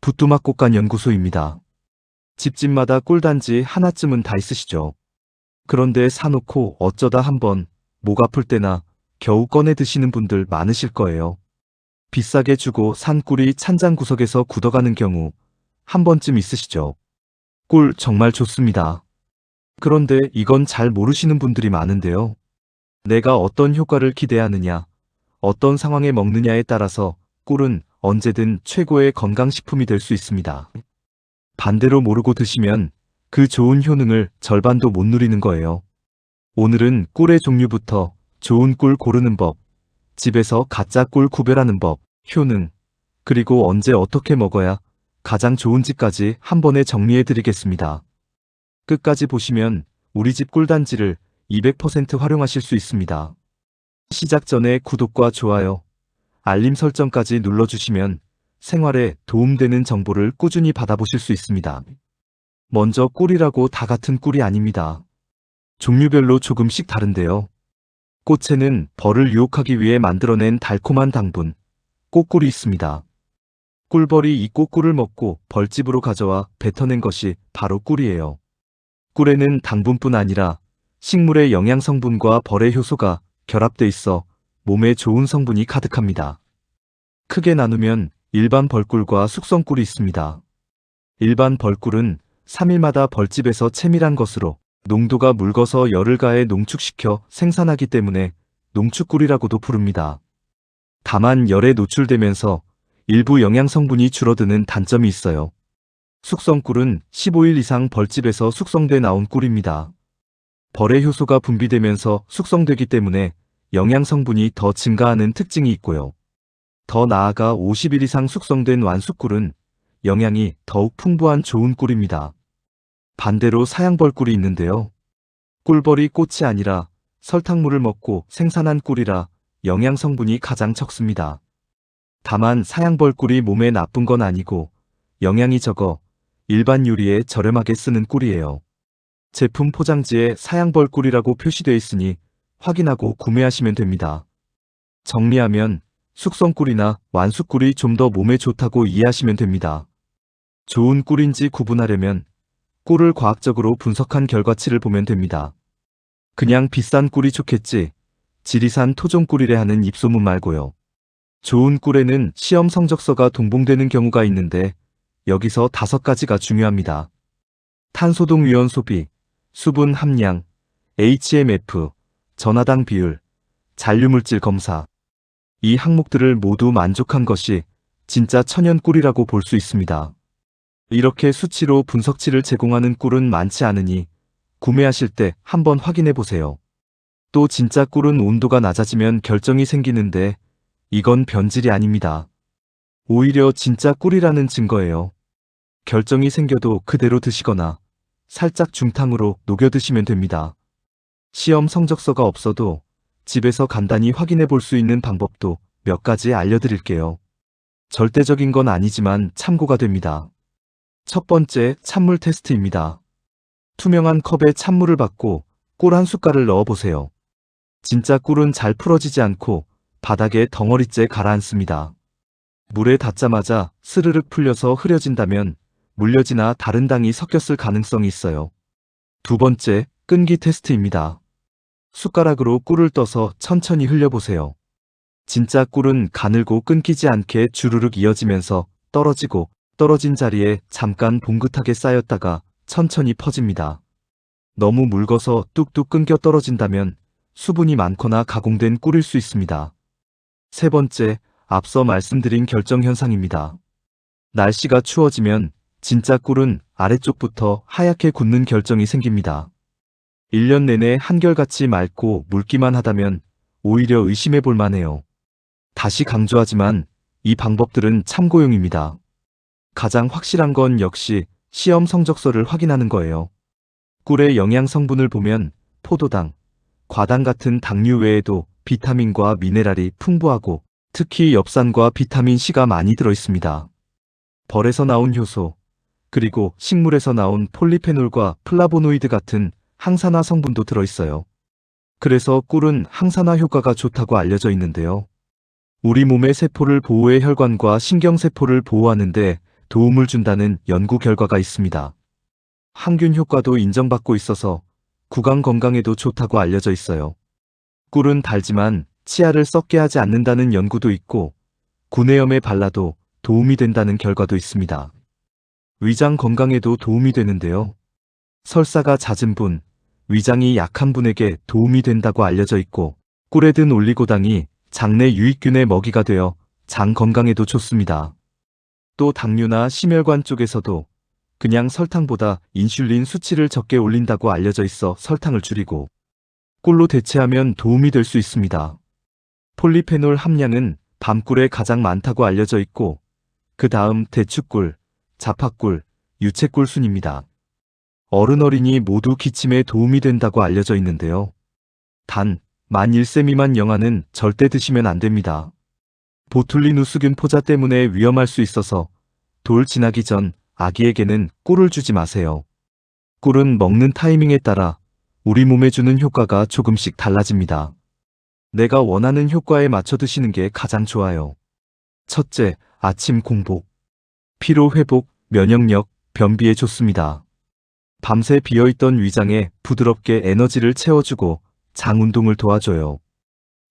부뚜막꽃간 연구소입니다. 집집마다 꿀단지 하나쯤은 다 있으시죠? 그런데 사놓고 어쩌다 한번 목 아플 때나 겨우 꺼내 드시는 분들 많으실 거예요. 비싸게 주고 산 꿀이 찬장 구석에서 굳어가는 경우 한 번쯤 있으시죠? 꿀 정말 좋습니다. 그런데 이건 잘 모르시는 분들이 많은데요. 내가 어떤 효과를 기대하느냐, 어떤 상황에 먹느냐에 따라서 꿀은 언제든 최고의 건강식품이 될 수 있습니다. 반대로 모르고 드시면 그 좋은 효능을 절반도 못 누리는 거예요. 오늘은 꿀의 종류부터 좋은 꿀 고르는 법, 집에서 가짜 꿀 구별하는 법, 효능, 그리고 언제 어떻게 먹어야 가장 좋은지까지 한 번에 정리해 드리겠습니다. 끝까지 보시면 우리 집 꿀단지를 200% 활용하실 수 있습니다. 시작 전에 구독과 좋아요, 알림 설정까지 눌러주시면 생활에 도움되는 정보를 꾸준히 받아보실 수 있습니다. 먼저 꿀이라고 다 같은 꿀이 아닙니다. 종류별로 조금씩 다른데요. 꽃에는 벌을 유혹하기 위해 만들어낸 달콤한 당분, 꽃꿀이 있습니다. 꿀벌이 이 꽃꿀을 먹고 벌집으로 가져와 뱉어낸 것이 바로 꿀이에요. 꿀에는 당분뿐 아니라 식물의 영양 성분과 벌의 효소가 결합돼 있어 몸에 좋은 성분이 가득합니다. 크게 나누면 일반 벌꿀과 숙성꿀이 있습니다. 일반 벌꿀은 3일마다 벌집에서 채밀한 것으로 농도가 묽어서 열을 가해 농축시켜 생산하기 때문에 농축꿀이라고도 부릅니다. 다만 열에 노출되면서 일부 영양 성분이 줄어드는 단점이 있어요. 숙성꿀은 15일 이상 벌집에서 숙성돼 나온 꿀입니다. 벌의 효소가 분비되면서 숙성되기 때문에 영양 성분이 더 증가하는 특징이 있고요. 더 나아가 50일 이상 숙성된 완숙꿀은 영양이 더욱 풍부한 좋은 꿀입니다. 반대로 사양벌꿀이 있는데요. 꿀벌이 꽃이 아니라 설탕물을 먹고 생산한 꿀이라 영양 성분이 가장 적습니다. 다만 사양벌꿀이 몸에 나쁜 건 아니고 영양이 적어 일반 요리에 저렴하게 쓰는 꿀이에요. 제품 포장지에 사양벌꿀이라고 표시되어 있으니 확인하고 구매하시면 됩니다. 정리하면 숙성꿀이나 완숙꿀이 좀 더 몸에 좋다고 이해하시면 됩니다. 좋은 꿀인지 구분하려면 꿀을 과학적으로 분석한 결과치를 보면 됩니다. 그냥 비싼 꿀이 좋겠지, 지리산 토종꿀이래 하는 입소문 말고요. 좋은 꿀에는 시험 성적서가 동봉되는 경우가 있는데 여기서 5가지가 중요합니다. 탄소동 위원 소비, 수분 함량, HMF, 전하당 비율, 잔류물질 검사. 이 항목들을 모두 만족한 것이 진짜 천연 꿀이라고 볼 수 있습니다. 이렇게 수치로 분석치를 제공하는 꿀은 많지 않으니 구매하실 때 한번 확인해 보세요. 또 진짜 꿀은 온도가 낮아지면 결정이 생기는데 이건 변질이 아닙니다. 오히려 진짜 꿀이라는 증거예요. 결정이 생겨도 그대로 드시거나 살짝 중탕으로 녹여 드시면 됩니다. 시험 성적서가 없어도 집에서 간단히 확인해 볼 수 있는 방법도 몇 가지 알려드릴게요. 절대적인 건 아니지만 참고가 됩니다. 첫 번째, 찬물 테스트입니다. 투명한 컵에 찬물을 받고 꿀 한 숟갈을 넣어보세요. 진짜 꿀은 잘 풀어지지 않고 바닥에 덩어리째 가라앉습니다. 물에 닿자마자 스르륵 풀려서 흐려진다면 물엿이나 다른 당이 섞였을 가능성이 있어요. 두 번째, 끈기 테스트입니다. 숟가락으로 꿀을 떠서 천천히 흘려보세요. 진짜 꿀은 가늘고 끊기지 않게 주르륵 이어지면서 떨어지고 떨어진 자리에 잠깐 봉긋하게 쌓였다가 천천히 퍼집니다. 너무 묽어서 뚝뚝 끊겨 떨어진다면 수분이 많거나 가공된 꿀일 수 있습니다. 세 번째, 앞서 말씀드린 결정 현상입니다. 날씨가 추워지면 진짜 꿀은 아래쪽부터 하얗게 굳는 결정이 생깁니다. 1년 내내 한결같이 맑고 묽기만 하다면 오히려 의심해 볼 만해요. 다시 강조하지만 이 방법들은 참고용입니다. 가장 확실한 건 역시 시험 성적서를 확인하는 거예요. 꿀의 영양 성분을 보면 포도당, 과당 같은 당류 외에도 비타민과 미네랄이 풍부하고 특히 엽산과 비타민 C가 많이 들어 있습니다. 벌에서 나온 효소, 그리고 식물에서 나온 폴리페놀과 플라보노이드 같은 항산화 성분도 들어있어요. 그래서 꿀은 항산화 효과가 좋다고 알려져 있는데요. 우리 몸의 세포를 보호해 혈관과 신경세포를 보호하는데 도움을 준다는 연구 결과가 있습니다. 항균 효과도 인정받고 있어서 구강 건강에도 좋다고 알려져 있어요. 꿀은 달지만 치아를 썩게 하지 않는다는 연구도 있고 구내염에 발라도 도움이 된다는 결과도 있습니다. 위장 건강에도 도움이 되는데요. 설사가 잦은 분, 위장이 약한 분에게 도움이 된다고 알려져 있고 꿀에 든 올리고당이 장내 유익균의 먹이가 되어 장 건강에도 좋습니다. 또 당뇨나 심혈관 쪽에서도 그냥 설탕보다 인슐린 수치를 적게 올린다고 알려져 있어 설탕을 줄이고 꿀로 대체하면 도움이 될 수 있습니다. 폴리페놀 함량은 밤꿀에 가장 많다고 알려져 있고 그 다음 대추꿀, 자파꿀, 유채꿀 순입니다. 어른어린이 모두 기침에 도움이 된다고 알려져 있는데요. 단, 만 1세 미만 영아는 절대 드시면 안 됩니다. 보툴리누스균 포자 때문에 위험할 수 있어서 돌 지나기 전 아기에게는 꿀을 주지 마세요. 꿀은 먹는 타이밍에 따라 우리 몸에 주는 효과가 조금씩 달라집니다. 내가 원하는 효과에 맞춰 드시는 게 가장 좋아요. 첫째, 아침 공복. 피로 회복, 면역력, 변비에 좋습니다. 밤새 비어있던 위장에 부드럽게 에너지를 채워주고 장 운동을 도와줘요.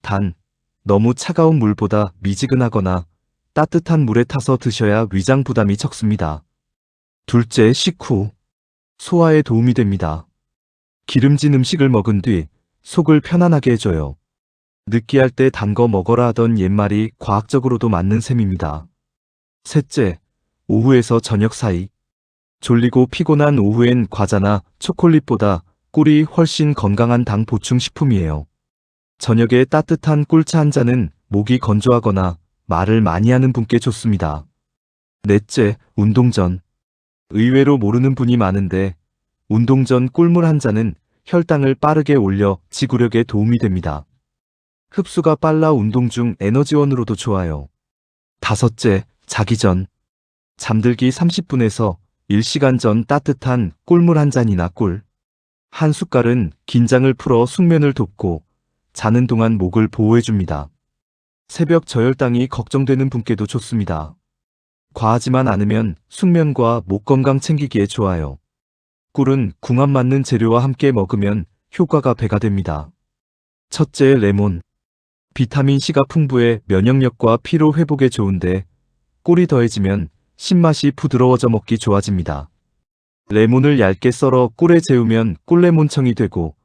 단, 너무 차가운 물보다 미지근하거나 따뜻한 물에 타서 드셔야 위장 부담이 적습니다. 둘째, 식후. 소화에 도움이 됩니다. 기름진 음식을 먹은 뒤 속을 편안하게 해줘요. 느끼할 때 단 거 먹어라 하던 옛말이 과학적으로도 맞는 셈입니다. 셋째, 오후에서 저녁 사이. 졸리고 피곤한 오후엔 과자나 초콜릿보다 꿀이 훨씬 건강한 당 보충 식품이에요. 저녁에 따뜻한 꿀차 한 잔은 목이 건조하거나 말을 많이 하는 분께 좋습니다. 넷째, 운동 전. 의외로 모르는 분이 많은데 운동 전 꿀물 한 잔은 혈당을 빠르게 올려 지구력에 도움이 됩니다. 흡수가 빨라 운동 중 에너지원으로도 좋아요. 다섯째, 자기 전. 잠들기 30분에서 1시간 전 따뜻한 꿀물 한 잔이나 꿀 한 숟갈은 긴장을 풀어 숙면을 돕고 자는 동안 목을 보호해줍니다. 새벽 저혈당이 걱정되는 분께도 좋습니다. 과하지만 않으면 숙면과 목 건강 챙기기에 좋아요. 꿀은 궁합 맞는 재료와 함께 먹으면 효과가 배가 됩니다. 첫째, 레몬. 비타민C가 풍부해 면역력과 피로 회복에 좋은데 꿀이 더해지면 신맛이 부드러워져 먹기 좋아집니다. 레몬을 얇게 썰어 꿀에 재우면 꿀레몬청이 되고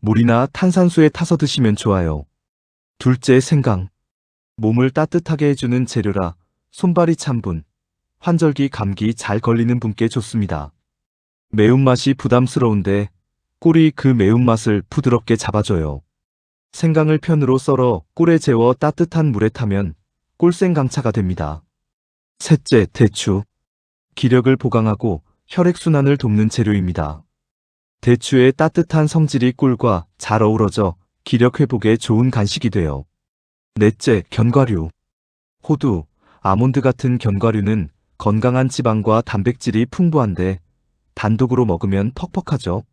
물이나 탄산수에 타서 드시면 좋아요. 둘째, 생강. 몸을 따뜻하게 해주는 재료라 손발이 찬 분, 환절기 감기 잘 걸리는 분께 좋습니다. 매운맛이 부담스러운데 꿀이 그 매운맛을 부드럽게 잡아줘요. 생강을 편으로 썰어 꿀에 재워 따뜻한 물에 타면 꿀생강차가 됩니다. 셋째, 대추. 기력을 보강하고 혈액순환을 돕는 재료입니다. 대추의 따뜻한 성질이 꿀과 잘 어우러져 기력 회복에 좋은 간식이 돼요. 넷째, 견과류. 호두, 아몬드 같은 견과류는 건강한 지방과 단백질이 풍부한데 단독으로 먹으면 퍽퍽하죠.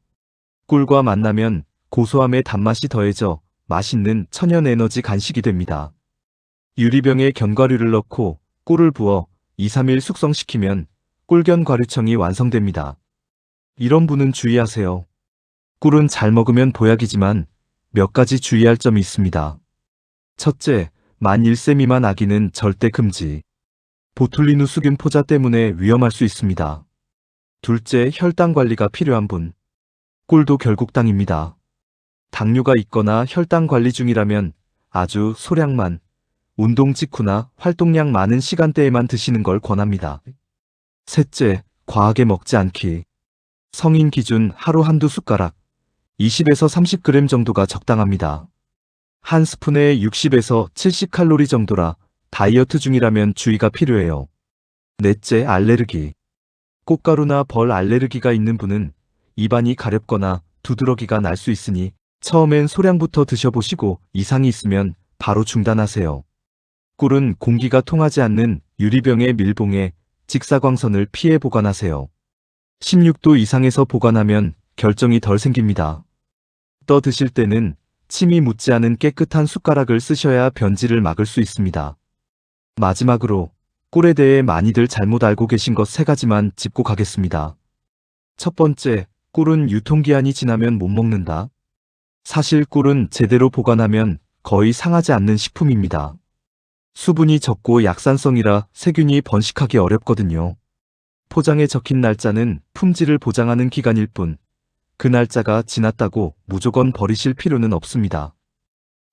꿀과 만나면 고소함의 단맛이 더해져 맛있는 천연 에너지 간식이 됩니다. 유리병에 견과류를 넣고 꿀을 부어 2-3일 숙성시키면 꿀견과류청이 완성됩니다. 이런 분은 주의하세요. 꿀은 잘 먹으면 보약이지만 몇 가지 주의할 점이 있습니다. 첫째, 만 1세 미만 아기는 절대 금지. 보툴리누스균 포자 때문에 위험할 수 있습니다. 둘째, 혈당 관리가 필요한 분. 꿀도 결국 당입니다. 당뇨가 있거나 혈당 관리 중이라면 아주 소량만, 운동 직후나 활동량 많은 시간대에만 드시는 걸 권합니다. 셋째, 과하게 먹지 않기. 성인 기준 하루 한두 숟가락, 20에서 30g 정도가 적당합니다. 한 스푼에 60에서 70칼로리 정도라 다이어트 중이라면 주의가 필요해요. 넷째, 알레르기. 꽃가루나 벌 알레르기가 있는 분은 입안이 가렵거나 두드러기가 날 수 있으니 처음엔 소량부터 드셔보시고 이상이 있으면 바로 중단하세요. 꿀은 공기가 통하지 않는 유리병의 밀봉에 직사광선을 피해 보관하세요. 16도 이상에서 보관하면 결정이 덜 생깁니다. 떠 드실 때는 침이 묻지 않은 깨끗한 숟가락을 쓰셔야 변질을 막을 수 있습니다. 마지막으로 꿀에 대해 많이들 잘못 알고 계신 것 3가지만 짚고 가겠습니다. 첫 번째, 꿀은 유통기한이 지나면 못 먹는다. 사실 꿀은 제대로 보관하면 거의 상하지 않는 식품입니다. 수분이 적고 약산성이라 세균이 번식하기 어렵거든요. 포장에 적힌 날짜는 품질을 보장하는 기간일 뿐, 그 날짜가 지났다고 무조건 버리실 필요는 없습니다.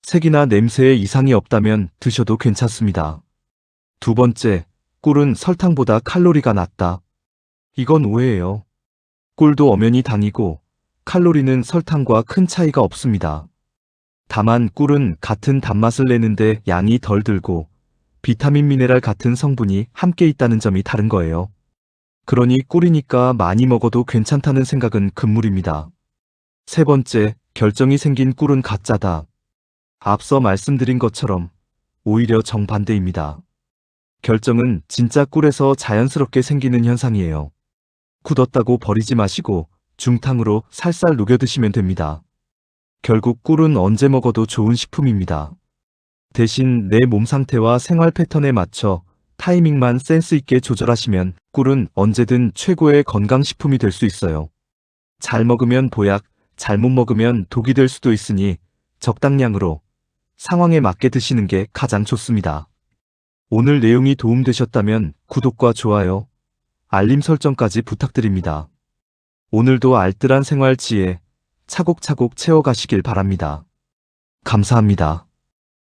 색이나 냄새에 이상이 없다면 드셔도 괜찮습니다. 두 번째, 꿀은 설탕보다 칼로리가 낮다. 이건 오해예요. 꿀도 엄연히 당이고 칼로리는 설탕과 큰 차이가 없습니다. 다만 꿀은 같은 단맛을 내는데 양이 덜 들고 비타민 미네랄 같은 성분이 함께 있다는 점이 다른 거예요. 그러니 꿀이니까 많이 먹어도 괜찮다는 생각은 금물입니다. 세 번째, 결정이 생긴 꿀은 가짜다. 앞서 말씀드린 것처럼 오히려 정반대입니다. 결정은 진짜 꿀에서 자연스럽게 생기는 현상이에요. 굳었다고 버리지 마시고 중탕으로 살살 녹여 드시면 됩니다. 결국 꿀은 언제 먹어도 좋은 식품입니다. 대신 내 몸 상태와 생활 패턴에 맞춰 타이밍만 센스 있게 조절하시면 꿀은 언제든 최고의 건강식품이 될 수 있어요. 잘 먹으면 보약, 잘못 먹으면 독이 될 수도 있으니 적당량으로 상황에 맞게 드시는 게 가장 좋습니다. 오늘 내용이 도움되셨다면 구독과 좋아요, 알림 설정까지 부탁드립니다. 오늘도 알뜰한 생활 지혜 차곡차곡 채워가시길 바랍니다. 감사합니다.